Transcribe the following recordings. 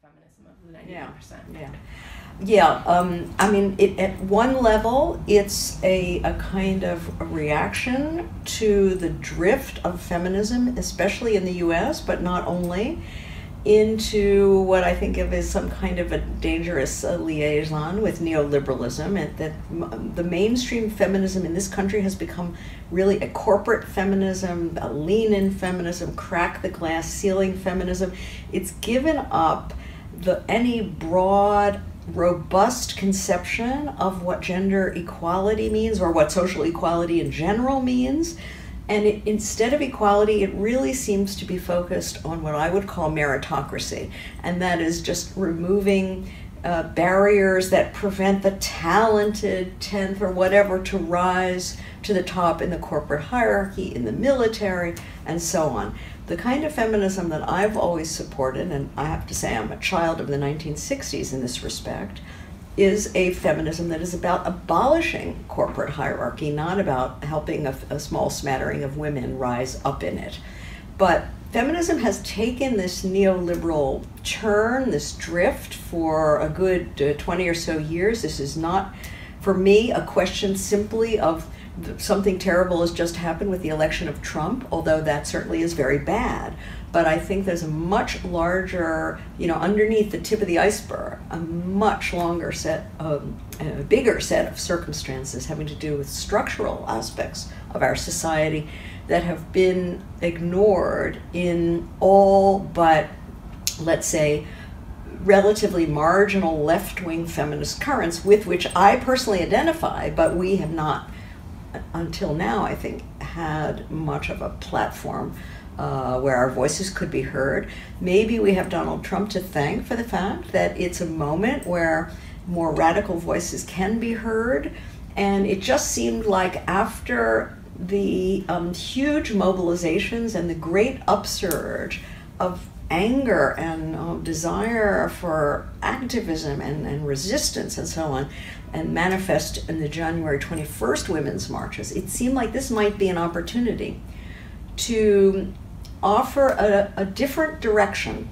feminism of the 99%. I mean, at one level, it's a kind of a reaction to the drift of feminism, especially in the US, but not only, into what I think of as some kind of a dangerous liaison with neoliberalism, and that the mainstream feminism in this country has become really a corporate feminism, a lean-in feminism, crack the glass ceiling feminism. It's given up any broad, robust conception of what gender equality means or what social equality in general means. And instead of equality, it really seems to be focused on what I would call meritocracy. And that is just removing barriers that prevent the talented 10th or whatever to rise to the top in the corporate hierarchy, in the military, and so on. The kind of feminism that I've always supported, and I have to say I'm a child of the 1960s in this respect, is a feminism that is about abolishing corporate hierarchy, not about helping a small smattering of women rise up in it. But feminism has taken this neoliberal turn, this drift, for a good 20 or so years. This is not, for me, a question simply of something terrible has just happened with the election of Trump, although that certainly is very bad. But I think there's a much larger, underneath the tip of the iceberg, a much longer set of, a bigger set of circumstances having to do with structural aspects of our society that have been ignored in all but, let's say, relatively marginal left-wing feminist currents with which I personally identify, but we have not, until now, I think, had much of a platform where our voices could be heard. Maybe we have Donald Trump to thank for the fact that it's a moment where more radical voices can be heard. And it just seemed like after the huge mobilizations and the great upsurge of anger and desire for activism and resistance and so on, and manifest in the January 21st women's marches, it seemed like this might be an opportunity to offer a different direction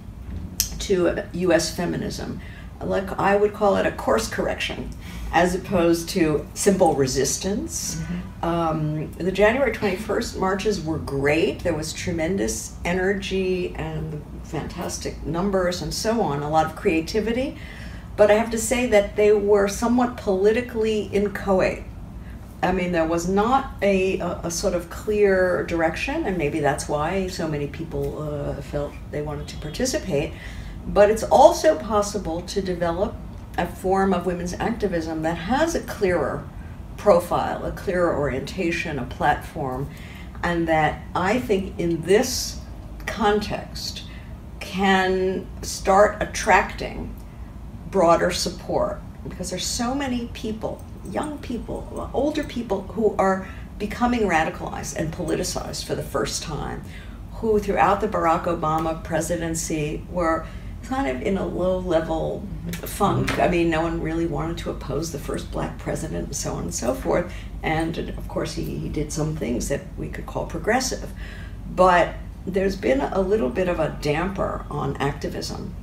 to US feminism. Like, I would call it a course correction, as opposed to simple resistance. Mm-hmm. The January 21st marches were great. There was tremendous energy and fantastic numbers and so on, a lot of creativity. But I have to say that they were somewhat politically inchoate. I mean, there was not a sort of clear direction, and maybe that's why so many people felt they wanted to participate. But it's also possible to develop a form of women's activism that has a clearer profile, a clearer orientation, a platform, and that I think in this context can start attracting broader support, because there's so many people, young people, older people, who are becoming radicalized and politicized for the first time, who throughout the Barack Obama presidency were kind of in a low-level funk. I mean, no one really wanted to oppose the first black president and so on and so forth. And of course, he did some things that we could call progressive. But there's been a little bit of a damper on activism.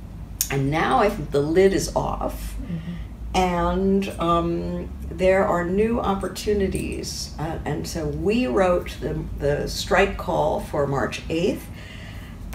And now I think the lid is off. Mm-hmm. And there are new opportunities. And so we wrote the strike call for March 8th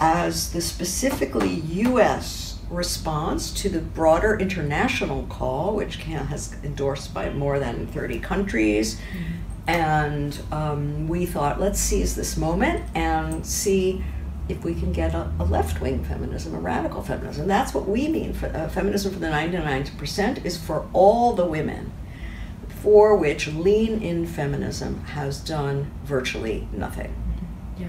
as the specifically US response to the broader international call, which has endorsed by more than 30 countries. Mm-hmm. And we thought, let's seize this moment and see if we can get a left-wing feminism, a radical feminism. That's what we mean. Feminism for the 99% is for all the women for which lean-in feminism has done virtually nothing. Yeah.